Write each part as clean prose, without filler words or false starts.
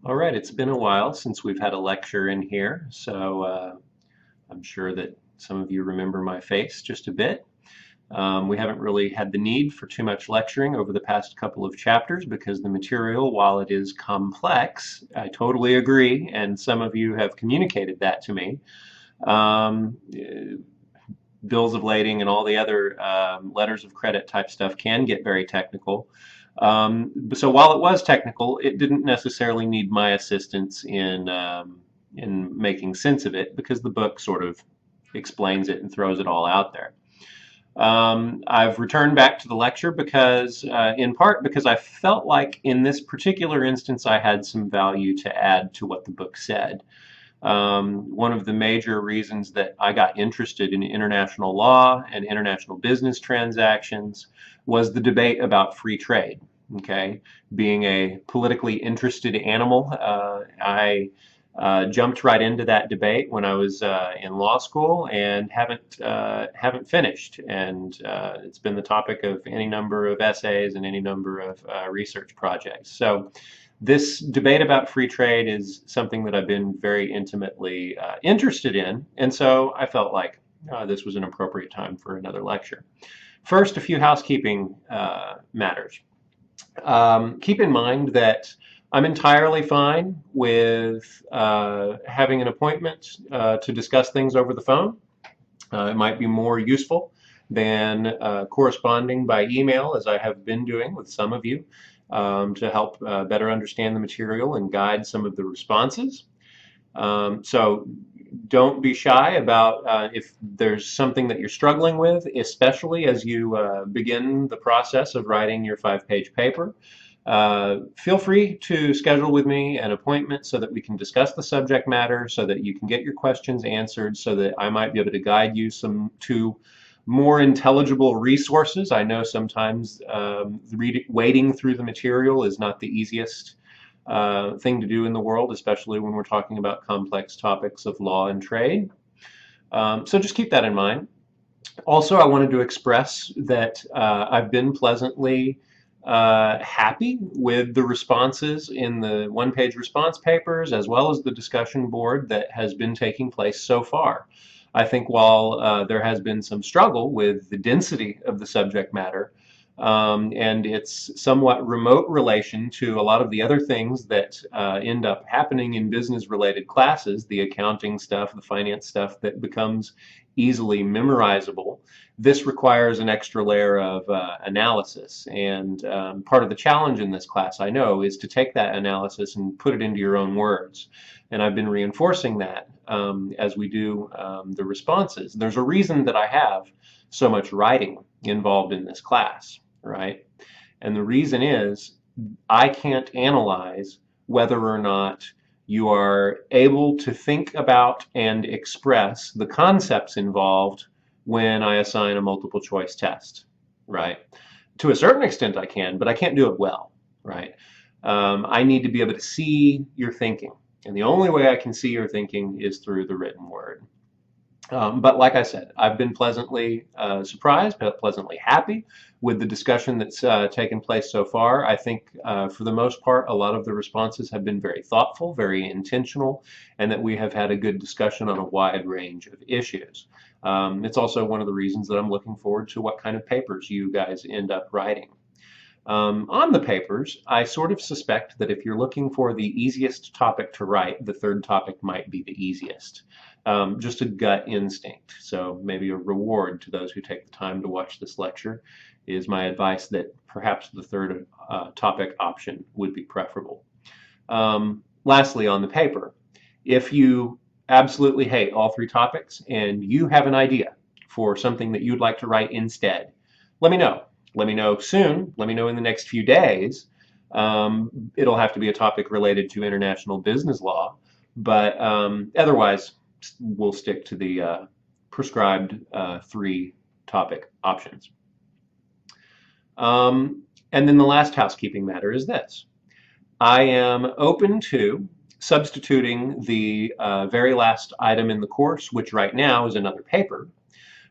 All right, it's been a while since we've had a lecture in here, so I'm sure that some of you remember my face just a bit. We haven't really had the need for too much lecturing over the past couple of chapters because the material, while it is complex, I totally agree, and some of you have communicated that to me. Um, Bills of lading and all the other letters of credit type stuff can get very technical. So while it was technical, it didn't necessarily need my assistance in making sense of it because the book sort of explains it and throws it all out there. I've returned back to the lecture because, in part, because I felt like in this particular instance I had some value to add to what the book said. One of the major reasons that I got interested in international law and international business transactions was the debate about free trade. Okay, being a politically interested animal, I jumped right into that debate when I was in law school and haven't finished. And it's been the topic of any number of essays and any number of research projects. So this debate about free trade is something that I've been very intimately interested in, and so I felt like this was an appropriate time for another lecture. First, a few housekeeping matters. Keep in mind that I'm entirely fine with having an appointment to discuss things over the phone. It might be more useful than corresponding by email, as I have been doing with some of you, to help better understand the material and guide some of the responses. So don't be shy about if there's something that you're struggling with, especially as you begin the process of writing your 5-page paper. Feel free to schedule with me an appointment so that we can discuss the subject matter, so that you can get your questions answered, so that I might be able to guide you to more intelligible resources. I know sometimes wading through the material is not the easiest thing to do in the world, especially when we're talking about complex topics of law and trade. So just keep that in mind. Also, I wanted to express that I've been pleasantly happy with the responses in the one-page response papers as well as the discussion board that has been taking place so far. I think while there has been some struggle with the density of the subject matter and its somewhat remote relation to a lot of the other things that end up happening in business-related classes, the accounting stuff, the finance stuff that becomes easily memorizable, this requires an extra layer of analysis. And part of the challenge in this class, I know, is to take that analysis and put it into your own words. And I've been reinforcing that as we do the responses. There's a reason that I have so much writing involved in this class, right? And the reason is I can't analyze whether or not you are able to think about and express the concepts involved when I assign a multiple choice test, right? To a certain extent I can, but I can't do it well, right? I need to be able to see your thinking. And the only way I can see your thinking is through the written word. But like I said, I've been pleasantly surprised, but pleasantly happy with the discussion that's taken place so far. I think for the most part, a lot of the responses have been very thoughtful, very intentional, and that we have had a good discussion on a wide range of issues. It's also one of the reasons that I'm looking forward to what kind of papers you guys end up writing. On the papers, I sort of suspect that if you're looking for the easiest topic to write, the third topic might be the easiest. Just a gut instinct. So maybe a reward to those who take the time to watch this lecture is my advice that perhaps the third topic option would be preferable. Lastly, on the paper, if you absolutely hate all three topics and you have an idea for something that you'd like to write instead, let me know. Let me know soon. Let me know in the next few days. It'll have to be a topic related to international business law, but otherwise, we'll stick to the prescribed three topic options. And then the last housekeeping matter is this. I am open to substituting the very last item in the course, which right now is another paper,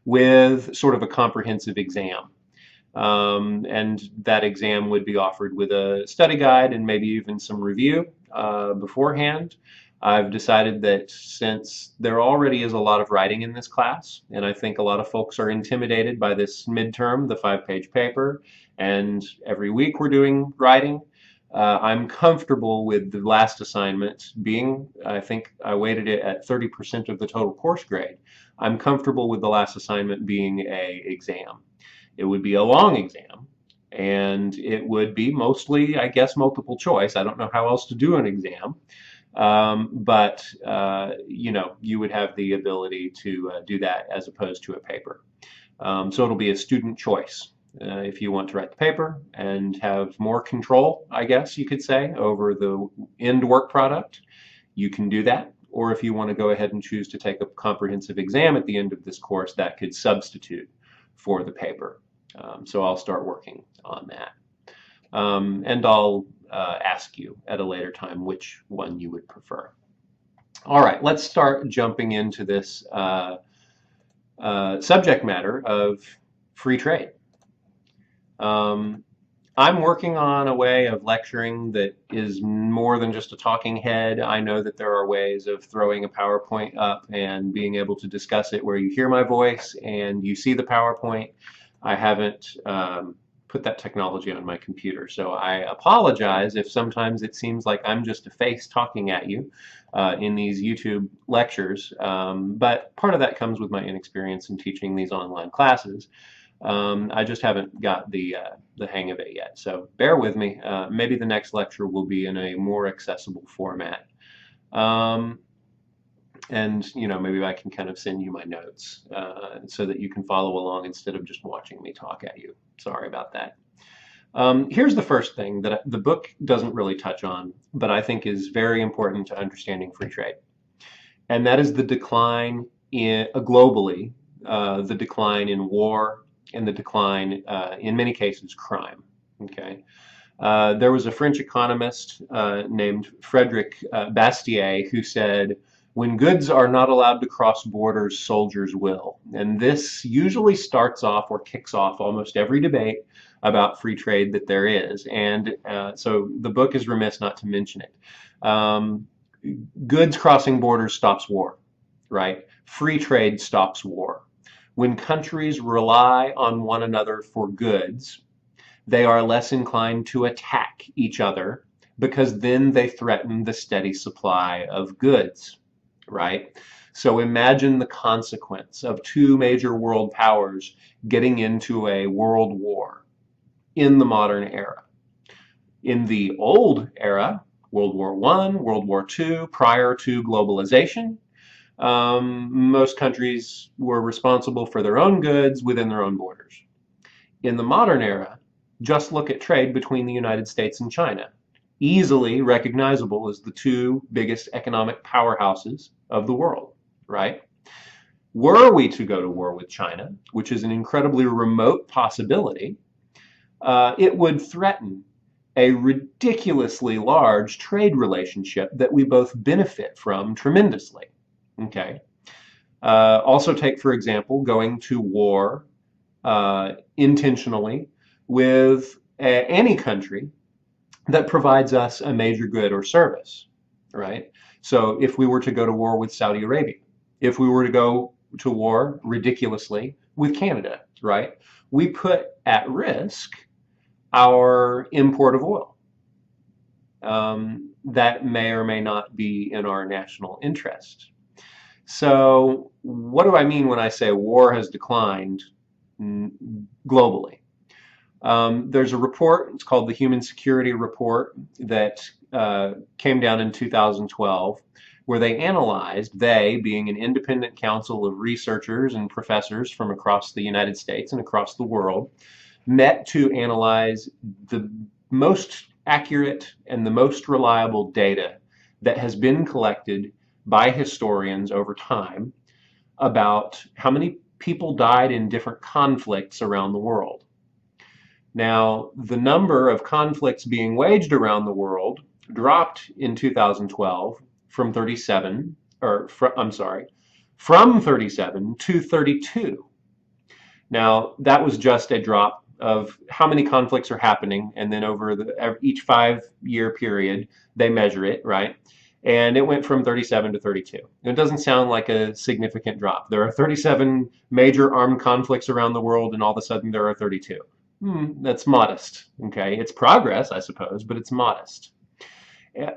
with sort of a comprehensive exam. And that exam would be offered with a study guide and maybe even some review beforehand. I've decided that since there already is a lot of writing in this class, and I think a lot of folks are intimidated by this midterm, the 5-page paper, and every week we're doing writing, I'm comfortable with the last assignment being, I think I weighted it at 30% of the total course grade. I'm comfortable with the last assignment being a exam. It would be a long exam, and it would be mostly, I guess, multiple choice. I don't know how else to do an exam. But you know, you would have the ability to do that as opposed to a paper. So it'll be a student choice. If you want to write the paper and have more control, I guess you could say, over the end work product, you can do that. Or if you want to go ahead and choose to take a comprehensive exam at the end of this course, that could substitute for the paper. So I'll start working on that. And I'll ask you at a later time which one you would prefer. All right, let's start jumping into this subject matter of free trade. I'm working on a way of lecturing that is more than just a talking head. I know that there are ways of throwing a PowerPoint up and being able to discuss it where you hear my voice and you see the PowerPoint. I haven't put that technology on my computer, so I apologize if sometimes it seems like I'm just a face talking at you in these YouTube lectures, but part of that comes with my inexperience in teaching these online classes. I just haven't got the hang of it yet, so bear with me. Maybe the next lecture will be in a more accessible format. And you know, maybe I can kind of send you my notes so that you can follow along instead of just watching me talk at you. Sorry about that. Here's the first thing that the book doesn't really touch on, but I think is very important to understanding free trade, and that is the decline in globally, the decline in war, and the decline, in many cases, crime. Okay. There was a French economist named Frederick Bastiat who said, "When goods are not allowed to cross borders, soldiers will." And this usually starts off or kicks off almost every debate about free trade that there is. And so the book is remiss not to mention it. Goods crossing borders stops war, right? Free trade stops war. When countries rely on one another for goods, they are less inclined to attack each other because then they threaten the steady supply of goods, right? So imagine the consequence of two major world powers getting into a world war in the modern era. In the old era, World War I, World War II, prior to globalization, most countries were responsible for their own goods within their own borders. In the modern era, just look at trade between the United States and China, easily recognizable as the two biggest economic powerhouses of the world, right? Were we to go to war with China, which is an incredibly remote possibility, it would threaten a ridiculously large trade relationship that we both benefit from tremendously. Okay. Also take, for example, going to war intentionally with any country that provides us a major good or service, right? So if we were to go to war with Saudi Arabia, if we were to go to war ridiculously with Canada, right? We put at risk our import of oil. That may or may not be in our national interest. So what do I mean when I say war has declined globally? There's a report, it's called the Human Security Report, that came down in 2012, where they being an independent council of researchers and professors from across the United States and across the world, met to analyze the most accurate and the most reliable data that has been collected by historians over time about how many people died in different conflicts around the world. Now, the number of conflicts being waged around the world dropped in 2012 from 37, from 37 to 32. Now, that was just a drop of how many conflicts are happening, and then over each 5-year period, they measure it, right? And it went from 37 to 32. It doesn't sound like a significant drop. There are 37 major armed conflicts around the world, and all of a sudden there are 32. That's modest, okay? It's progress, I suppose, but it's modest.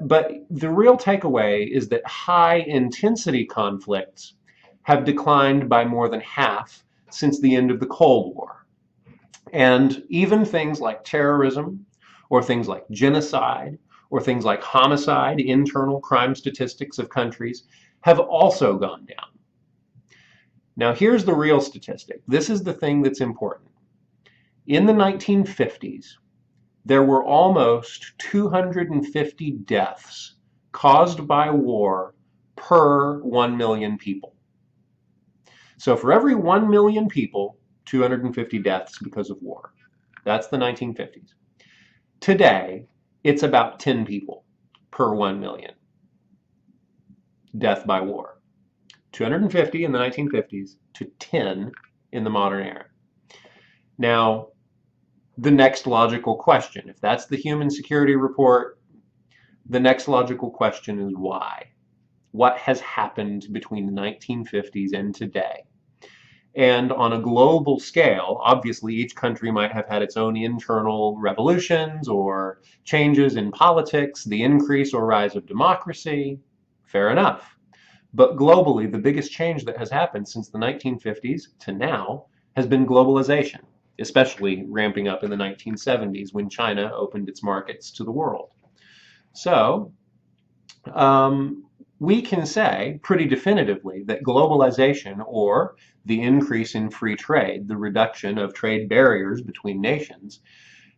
But the real takeaway is that high intensity conflicts have declined by more than half since the end of the Cold War. And even things like terrorism, or things like genocide, or things like homicide, internal crime statistics of countries, have also gone down. Now, here's the real statistic. This is the thing that's important. In the 1950s, there were almost 250 deaths caused by war per 1 million people. So for every 1 million people, 250 deaths because of war. That's the 1950s. Today, it's about 10 people per 1 million death by war. 250 in the 1950s to 10 in the modern era. Now, the next logical question, if that's the Human Security Report, the next logical question is why? What has happened between the 1950s and today? And on a global scale, obviously each country might have had its own internal revolutions or changes in politics, the increase or rise of democracy. Fair enough. But globally, the biggest change that has happened since the 1950s to now has been globalization, especially ramping up in the 1970s when China opened its markets to the world. So, we can say pretty definitively that globalization, or the increase in free trade, the reduction of trade barriers between nations,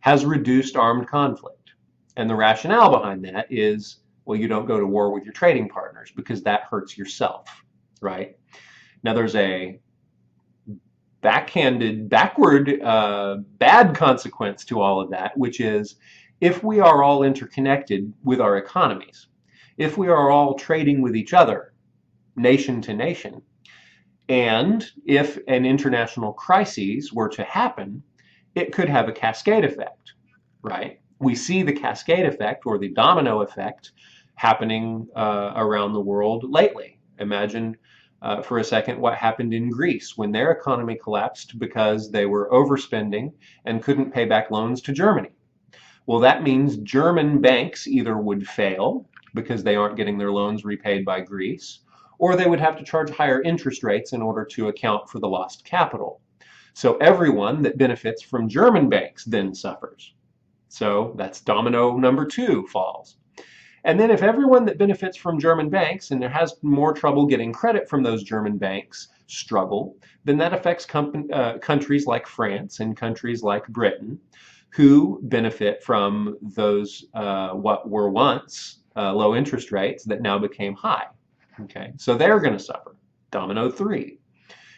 has reduced armed conflict. And the rationale behind that is, well, you don't go to war with your trading partners because that hurts yourself, right? Now, there's a backward, bad consequence to all of that, which is if we are all interconnected with our economies, if we are all trading with each other, nation to nation, and if an international crisis were to happen, it could have a cascade effect, right? We see the cascade effect or the domino effect happening around the world lately. Imagine for a second what happened in Greece when their economy collapsed because they were overspending and couldn't pay back loans to Germany. Well, that means German banks either would fail because they aren't getting their loans repaid by Greece, or they would have to charge higher interest rates in order to account for the lost capital. So everyone that benefits from German banks then suffers. So that's domino number 2 falls. And then if everyone that benefits from German banks and has more trouble getting credit from those German banks struggle, then that affects countries like France and countries like Britain, who benefit from those what were once low interest rates that now became high. Okay, so they're going to suffer. Domino 3.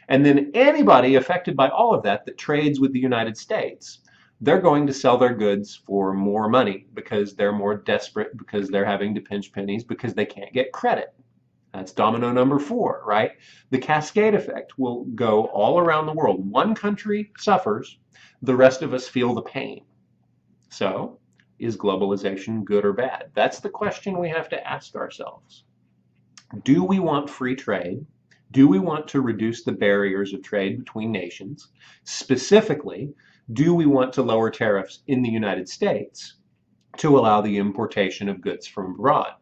And then anybody affected by all of that that trades with the United States, they're going to sell their goods for more money because they're more desperate, because they're having to pinch pennies, because they can't get credit. That's domino number 4, right? The cascade effect will go all around the world. One country suffers, the rest of us feel the pain. So, is globalization good or bad? That's the question we have to ask ourselves. Do we want free trade? Do we want to reduce the barriers of trade between nations? Specifically, do we want to lower tariffs in the United States to allow the importation of goods from abroad?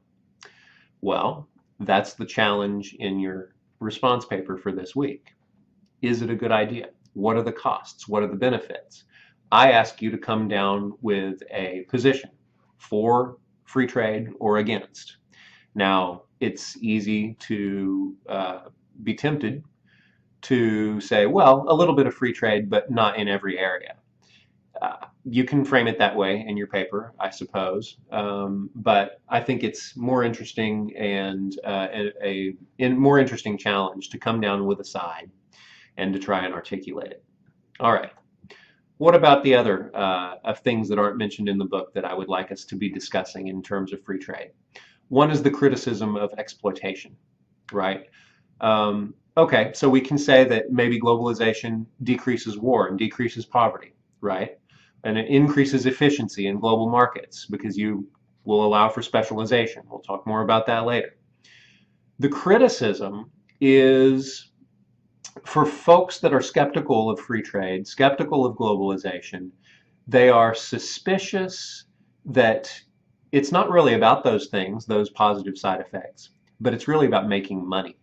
Well, that's the challenge in your response paper for this week. Is it a good idea? What are the costs? What are the benefits? I ask you to come down with a position for free trade or against. Now, it's easy to be tempted to say, well, a little bit of free trade, but not in every area. You can frame it that way in your paper, I suppose, but I think it's more interesting and a more interesting challenge to come down with a side and to try and articulate it. All right. What about the other of things that aren't mentioned in the book that I would like us to be discussing in terms of free trade? One is the criticism of exploitation, right? Okay, so we can say that maybe globalization decreases war and decreases poverty, right? and it increases efficiency in global markets because you will allow for specialization. We'll talk more about that later. The criticism is for folks that are skeptical of free trade, skeptical of globalization. They are suspicious that it's not really about those things, those positive side effects, but it's really about making money,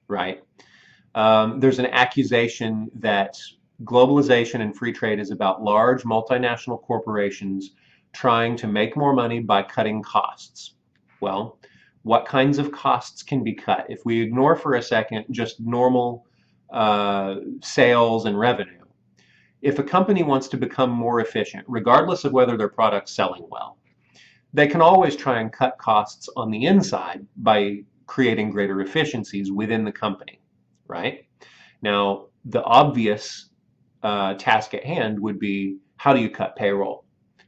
right? There's an accusation that globalization and free trade is about large multinational corporations trying to make more money by cutting costs. Well, what kinds of costs can be cut? If we ignore for a second just normal sales and revenue, if a company wants to become more efficient, regardless of whether their product's selling well, they can always try and cut costs on the inside by creating greater efficiencies within the company, right? Now, the obvious task at hand would be, how do you cut payroll?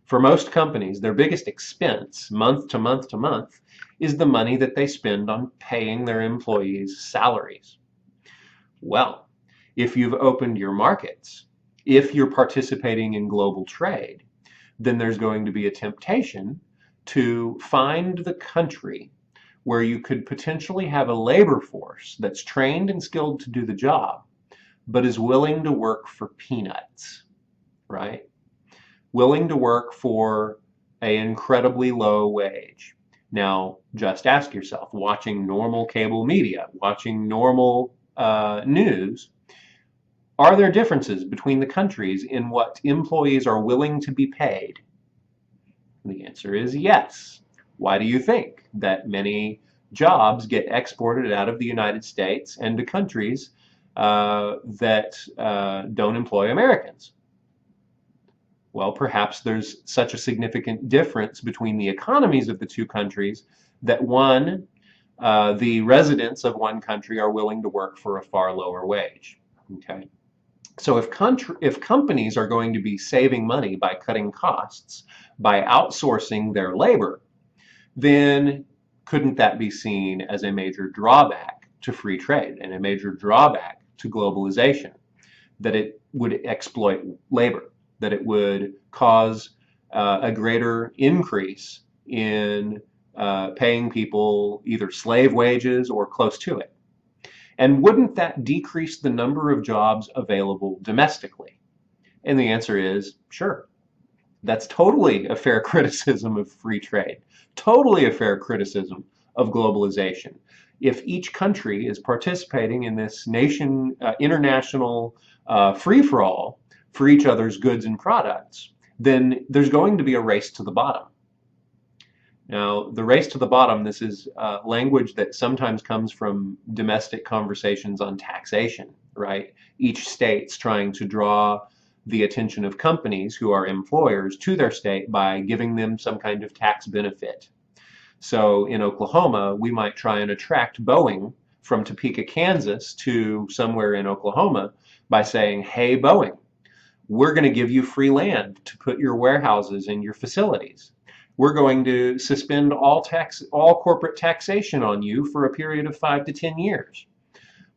For most companies, their biggest expense, month to month to month, is the money that they spend on paying their employees' salaries. Well, if you've opened your markets, if you're participating in global trade, then there's going to be a temptation to find the country where you could potentially have a labor force that's trained and skilled to do the job, but is willing to work for peanuts, right? Willing to work for an incredibly low wage. Now, just ask yourself, watching normal cable media, watching normal news, are there differences between the countries in what employees are willing to be paid? The answer is yes. Why do you think that many jobs get exported out of the United States and to countries that don't employ Americans? Well, perhaps there's such a significant difference between the economies of the two countries that the residents of one country are willing to work for a far lower wage. Okay. So if companies are going to be saving money by cutting costs, by outsourcing their labor, then couldn't that be seen as a major drawback to free trade and a major drawback to globalization? That it would exploit labor, that it would cause a greater increase in paying people either slave wages or close to it. And wouldn't that decrease the number of jobs available domestically? And the answer is sure. That's totally a fair criticism of free trade, totally a fair criticism of globalization. If each country is participating in this international free-for-all for each other's goods and products, then there's going to be a race to the bottom. Now, the race to the bottom, this is language that sometimes comes from domestic conversations on taxation, right? Each state's trying to draw the attention of companies who are employers to their state by giving them some kind of tax benefit. So in Oklahoma, we might try and attract Boeing from Topeka, Kansas to somewhere in Oklahoma by saying, hey, Boeing, we're going to give you free land to put your warehouses and your facilities. We're going to suspend all corporate taxation on you for a period of 5 to 10 years.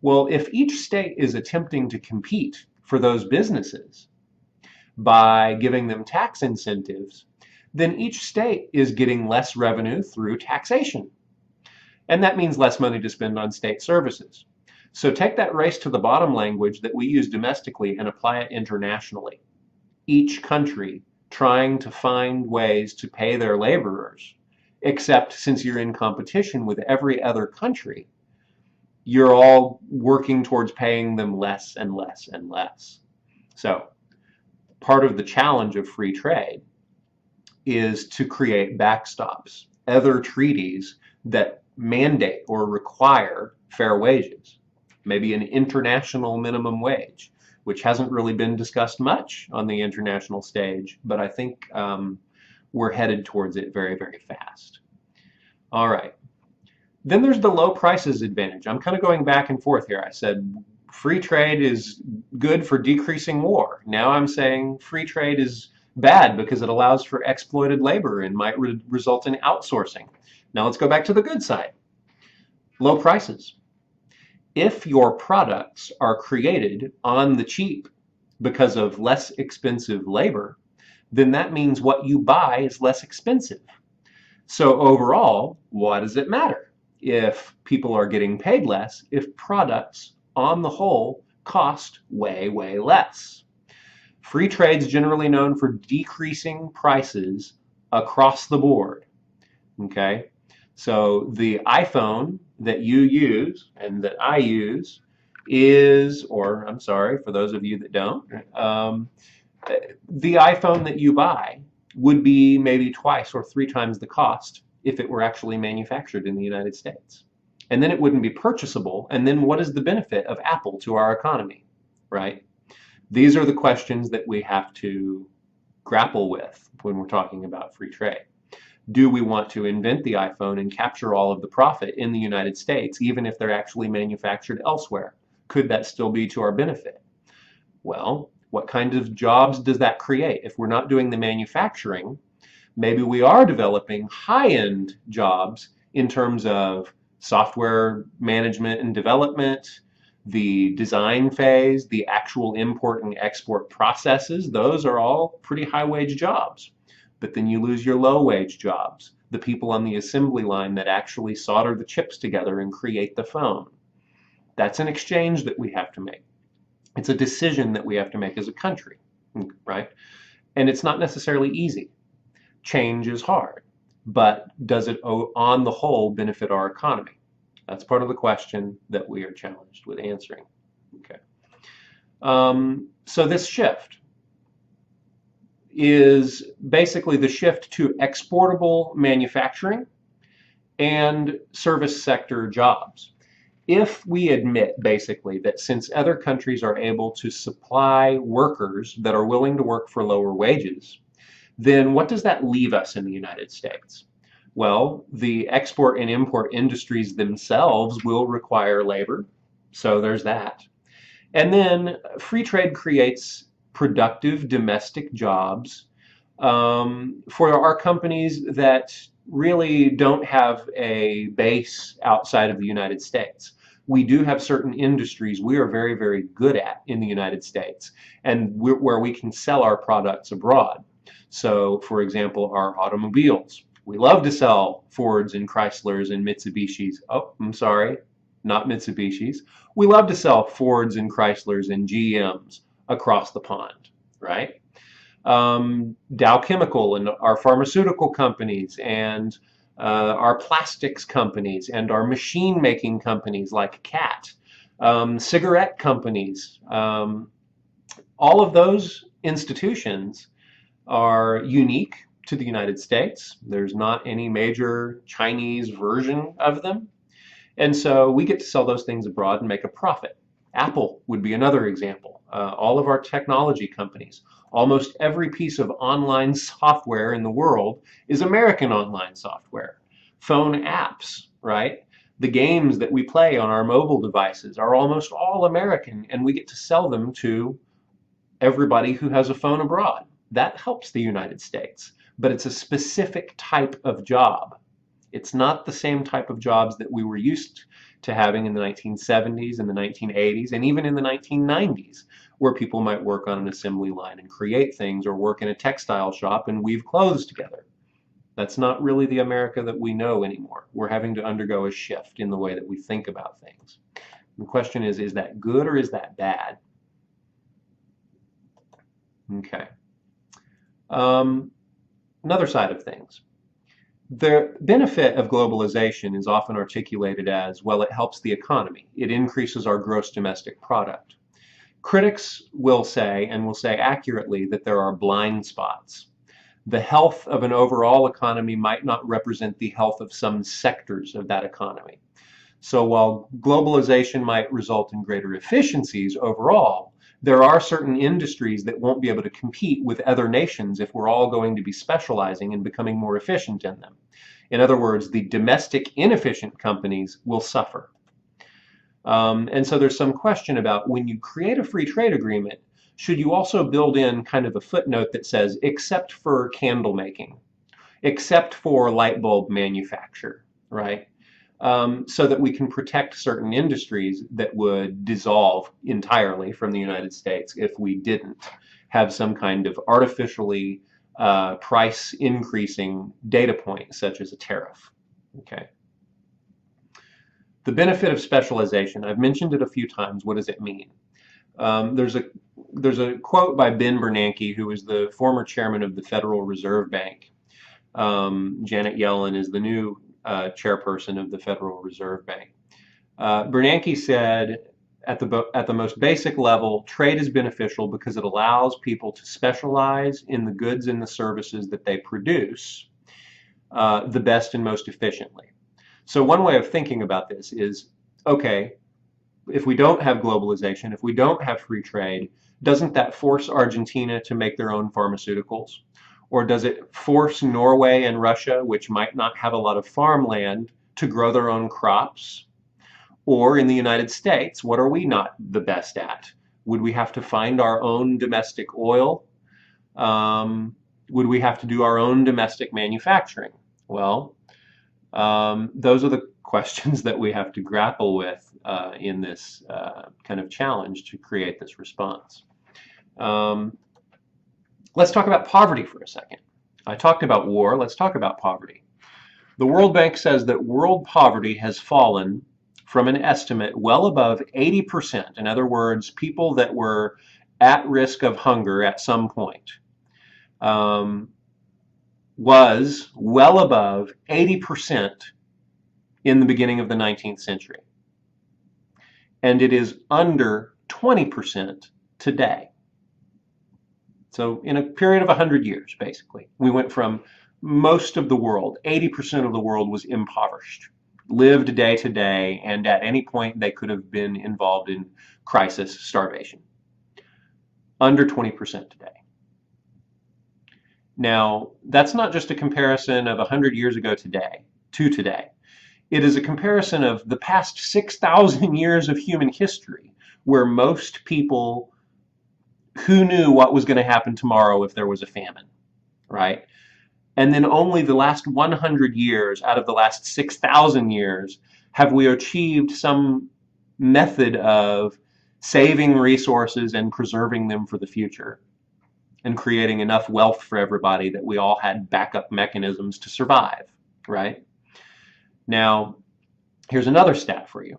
Well, if each state is attempting to compete for those businesses by giving them tax incentives, then each state is getting less revenue through taxation. And that means less money to spend on state services. So take that race to the bottom language that we use domestically and apply it internationally. Each country trying to find ways to pay their laborers, except since you're in competition with every other country, you're all working towards paying them less and less and less. So part of the challenge of free trade is to create backstops, other treaties that mandate or require fair wages, maybe an international minimum wage, which hasn't really been discussed much on the international stage, but I think we're headed towards it very, very fast. All right. Then there's the low prices advantage. I'm kind of going back and forth here. I said free trade is good for decreasing war. Now I'm saying free trade is bad because it allows for exploited labor and might result in outsourcing. Now let's go back to the good side. Low prices. If your products are created on the cheap because of less expensive labor, then that means what you buy is less expensive. So overall, what does it matter if people are getting paid less if products on the whole cost way, way less? Free trade is generally known for decreasing prices across the board. Okay, so the iPhone that you use and that I use is, or I'm sorry, for those of you that don't, the iPhone that you buy would be maybe twice or three times the cost if it were actually manufactured in the United States. And then it wouldn't be purchasable. And then what is the benefit of Apple to our economy, right? These are the questions that we have to grapple with when we're talking about free trade. Do we want to invent the iPhone and capture all of the profit in the United States, even if they're actually manufactured elsewhere? Could that still be to our benefit? Well, what kind of jobs does that create? If we're not doing the manufacturing, maybe we are developing high-end jobs in terms of software management and development, the design phase, the actual import and export processes. Those are all pretty high-wage jobs. But then you lose your low-wage jobs, the people on the assembly line that actually solder the chips together and create the phone. That's an exchange that we have to make. It's a decision that we have to make as a country, right? And it's not necessarily easy. Change is hard, but does it on the whole benefit our economy? That's part of the question that we are challenged with answering. Okay. So this shift is basically the shift to exportable manufacturing and service sector jobs. If we admit basically that since other countries are able to supply workers that are willing to work for lower wages, then what does that leave us in the United States? Well, the export and import industries themselves will require labor, so there's that. And then free trade creates productive domestic jobs for our companies that really don't have a base outside of the United States. We do have certain industries we are very, very good at in the United States, and where we can sell our products abroad. So, for example, our automobiles. We love to sell Fords and Chryslers and Mitsubishis. Oh, I'm sorry, not Mitsubishis. We love to sell Fords and Chryslers and GMs across the pond, right? Dow Chemical and our pharmaceutical companies and our plastics companies and our machine making companies like CAT, cigarette companies, all of those institutions are unique to the United States. There's not any major Chinese version of them. And so we get to sell those things abroad and make a profit. Apple would be another example. All of our technology companies, almost every piece of online software in the world is American online software. Phone apps, right? The games that we play on our mobile devices are almost all American, and we get to sell them to everybody who has a phone abroad. That helps the United States, but it's a specific type of job. It's not the same type of jobs that we were used to having in the 1970s and the 1980s and even in the 1990s, where people might work on an assembly line and create things or work in a textile shop and weave clothes together. That's not really the America that we know anymore. We're having to undergo a shift in the way that we think about things. The question is that good or is that bad? Okay. Another side of things. The benefit of globalization is often articulated as, well, it helps the economy. It increases our gross domestic product. Critics will say, and will say accurately, that there are blind spots. The health of an overall economy might not represent the health of some sectors of that economy. So while globalization might result in greater efficiencies overall, there are certain industries that won't be able to compete with other nations if we're all going to be specializing and becoming more efficient in them. In other words, the domestic inefficient companies will suffer. And so there's some question about when you create a free trade agreement, should you also build in kind of a footnote that says, except for candle making, except for light bulb manufacture, right? So that we can protect certain industries that would dissolve entirely from the United States if we didn't have some kind of artificially price increasing data point, such as a tariff. Okay. The benefit of specialization, I've mentioned it a few times. What does it mean? There's a quote by Ben Bernanke, who is the former chairman of the Federal Reserve Bank. Janet Yellen is the new chairperson of the Federal Reserve Bank. Bernanke said, at the most basic level, trade is beneficial because it allows people to specialize in the goods and the services that they produce the best and most efficiently. So one way of thinking about this is, okay, if we don't have globalization, if we don't have free trade, doesn't that force Argentina to make their own pharmaceuticals? Or does it force Norway and Russia, which might not have a lot of farmland, to grow their own crops? Or in the United States, what are we not the best at? Would we have to find our own domestic oil? Would we have to do our own domestic manufacturing? Well, those are the questions that we have to grapple with in this kind of challenge to create this response. Let's talk about poverty for a second. I talked about war. Let's talk about poverty. The World Bank says that world poverty has fallen from an estimate well above 80%. In other words, people that were at risk of hunger at some point, was well above 80% in the beginning of the 19th century. And it is under 20% today. So in a period of 100 years, basically, we went from most of the world, 80% of the world was impoverished, lived day to day, and at any point they could have been involved in crisis, starvation. Under 20% today. Now, that's not just a comparison of 100 years ago today to today. It is a comparison of the past 6,000 years of human history, where most people who knew what was going to happen tomorrow if there was a famine, right? And then only the last 100 years out of the last 6,000 years have we achieved some method of saving resources and preserving them for the future and creating enough wealth for everybody that we all had backup mechanisms to survive, right? Now, here's another stat for you.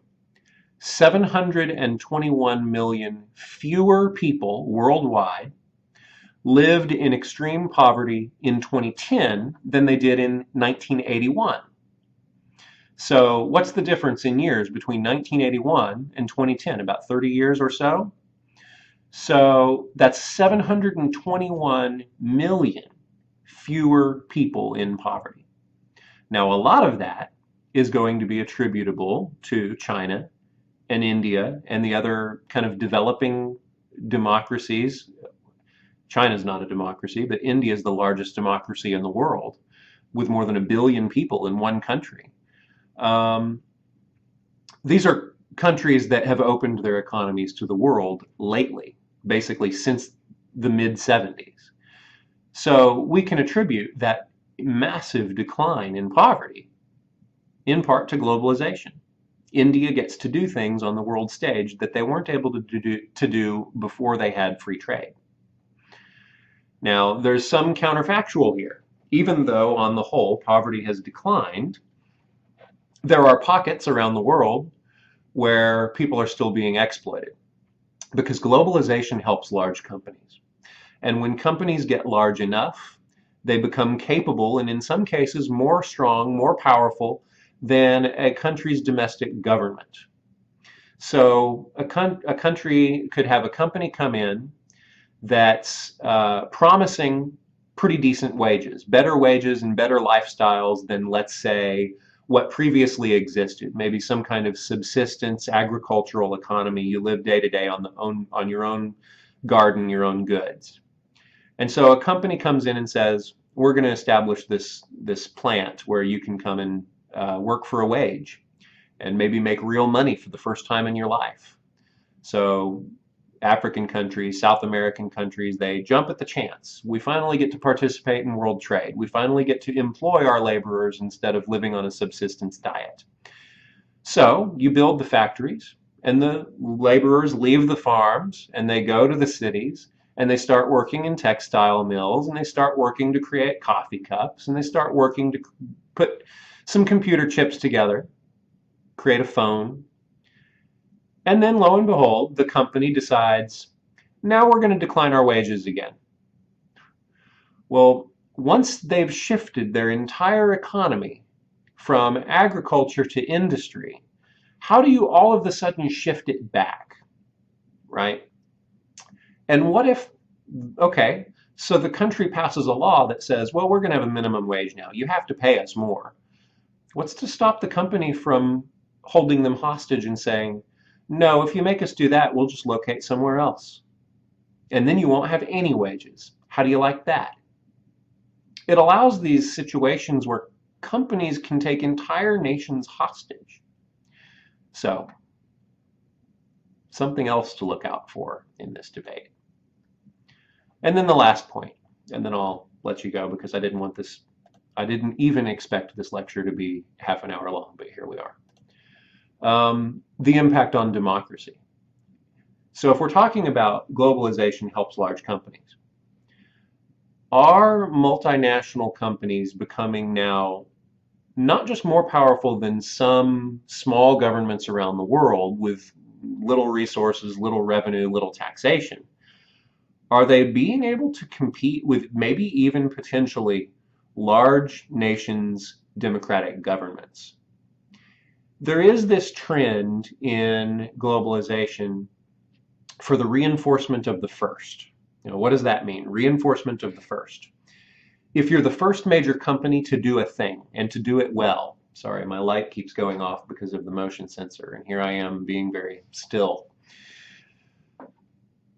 721 million fewer people worldwide lived in extreme poverty in 2010 than they did in 1981. So what's the difference in years between 1981 and 2010? About 30 years or so? So that's 721 million fewer people in poverty. Now, a lot of that is going to be attributable to China and India and the other kind of developing democracies. China's not a democracy, but India is the largest democracy in the world with more than 1 billion people in one country. These are countries that have opened their economies to the world lately, basically since the mid-70s. So we can attribute that massive decline in poverty in part to globalization. India gets to do things on the world stage that they weren't able to do before they had free trade. Now, there's some counterfactual here. Even though, on the whole, poverty has declined, there are pockets around the world where people are still being exploited because globalization helps large companies. And when companies get large enough, they become capable and in some cases more strong, more powerful than a country's domestic government. So a country could have a company come in that's promising pretty decent wages, better wages and better lifestyles than, let's say, what previously existed, maybe some kind of subsistence agricultural economy. You live day to day on your own garden, your own goods. And so a company comes in and says, we're going to establish this plant where you can come and work for a wage and maybe make real money for the first time in your life. So African countries, South American countries, they jump at the chance. We finally get to participate in world trade. We finally get to employ our laborers instead of living on a subsistence diet. So you build the factories and the laborers leave the farms and they go to the cities and they start working in textile mills, and they start working to create coffee cups, and they start working to put some computer chips together, create a phone. And then lo and behold, the company decides, now we're going to decline our wages again. Well, once they've shifted their entire economy from agriculture to industry, how do you all of a sudden shift it back, right? And what if, okay, so the country passes a law that says, well, we're going to have a minimum wage now. You have to pay us more. What's to stop the company from holding them hostage and saying, no, if you make us do that, we'll just locate somewhere else. And then you won't have any wages. How do you like that? It allows these situations where companies can take entire nations hostage. So, something else to look out for in this debate. And then the last point, and then I'll let you go because I didn't even expect this lecture to be half an hour long, but here we are. The impact on democracy. So if we're talking about globalization helps large companies, are multinational companies becoming now not just more powerful than some small governments around the world with little resources, little revenue, little taxation? Are they being able to compete with maybe even potentially large nations' democratic governments? There is this trend in globalization for the reinforcement of the first. What does that mean? Reinforcement of the first. If you're the first major company to do a thing and to do it well, sorry, my light keeps going off because of the motion sensor, and here I am being very still.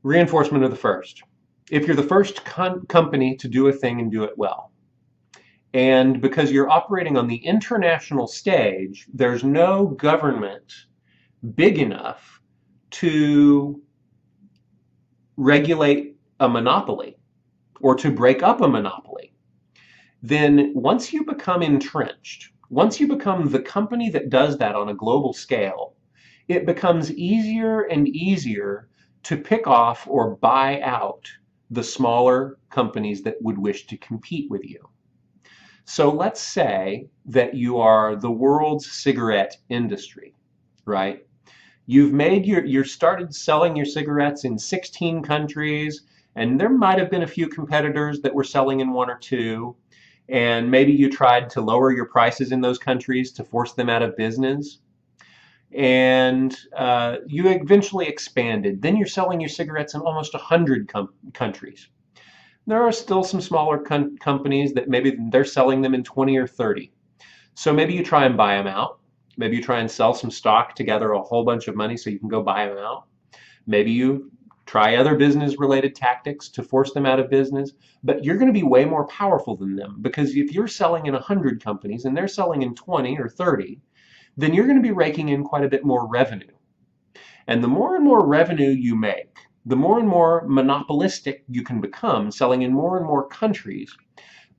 Reinforcement of the first. If you're the first company to do a thing and do it well, and because you're operating on the international stage, there's no government big enough to regulate a monopoly or to break up a monopoly, then once you become entrenched, once you become the company that does that on a global scale, it becomes easier and easier to pick off or buy out the smaller companies that would wish to compete with you. So let's say that you are the world's cigarette industry, right? You've started selling your cigarettes in 16 countries, and there might have been a few competitors that were selling in one or two, and maybe you tried to lower your prices in those countries to force them out of business, and you eventually expanded. Then you're selling your cigarettes in almost 100 countries. There are still some smaller companies that maybe they're selling them in 20 or 30. So maybe you try and buy them out. Maybe you try and sell some stock to gather a whole bunch of money so you can go buy them out. Maybe you try other business-related tactics to force them out of business, but you're going to be way more powerful than them, because if you're selling in 100 companies and they're selling in 20 or 30, then you're going to be raking in quite a bit more revenue. And the more and more revenue you make, the more and more monopolistic you can become, selling in more and more countries,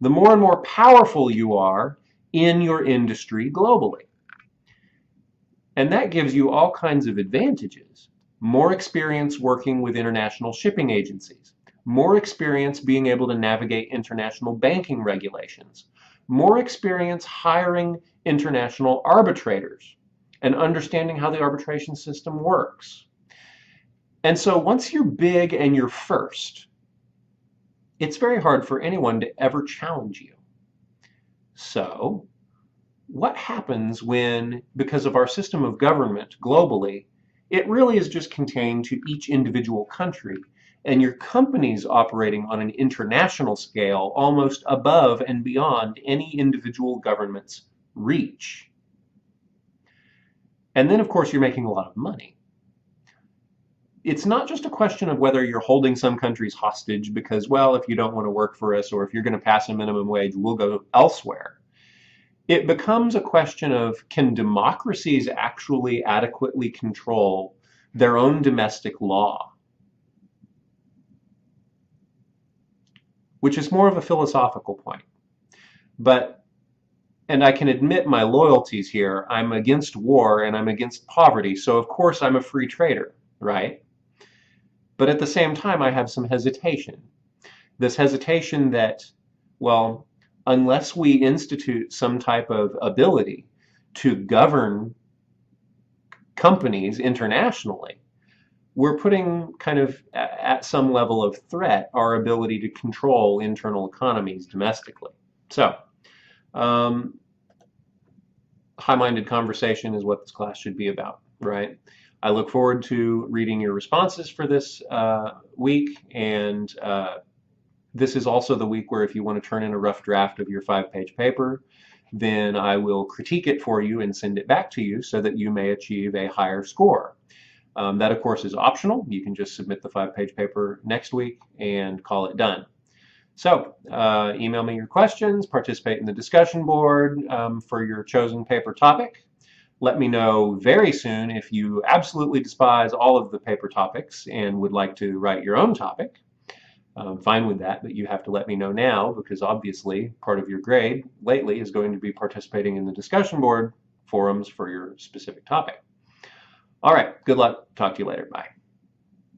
the more and more powerful you are in your industry globally. And that gives you all kinds of advantages. More experience working with international shipping agencies, more experience being able to navigate international banking regulations, more experience hiring international arbitrators and understanding how the arbitration system works. And so once you're big and you're first, it's very hard for anyone to ever challenge you. So what happens when, because of our system of government globally, it really is just contained to each individual country, and your company's operating on an international scale almost above and beyond any individual government's reach? And then, of course, you're making a lot of money. It's not just a question of whether you're holding some countries hostage because, well, if you don't want to work for us or if you're going to pass a minimum wage, we'll go elsewhere. It becomes a question of, can democracies actually adequately control their own domestic law? Which is more of a philosophical point. And I can admit my loyalties here. I'm against war and I'm against poverty, so of course I'm a free trader, right? But at the same time, I have some hesitation. This hesitation that, well, unless we institute some type of ability to govern companies internationally, we're putting kind of at some level of threat our ability to control internal economies domestically. So, um, high-minded conversation is what this class should be about, right? I look forward to reading your responses for this week, and this is also the week where if you want to turn in a rough draft of your 5-page paper, then I will critique it for you and send it back to you so that you may achieve a higher score. That, of course, is optional. You can just submit the 5-page paper next week and call it done. So email me your questions, participate in the discussion board for your chosen paper topic. Let me know very soon if you absolutely despise all of the paper topics and would like to write your own topic. I'm fine with that, but you have to let me know now because obviously part of your grade lately is going to be participating in the discussion board forums for your specific topic. All right, good luck. Talk to you later. Bye.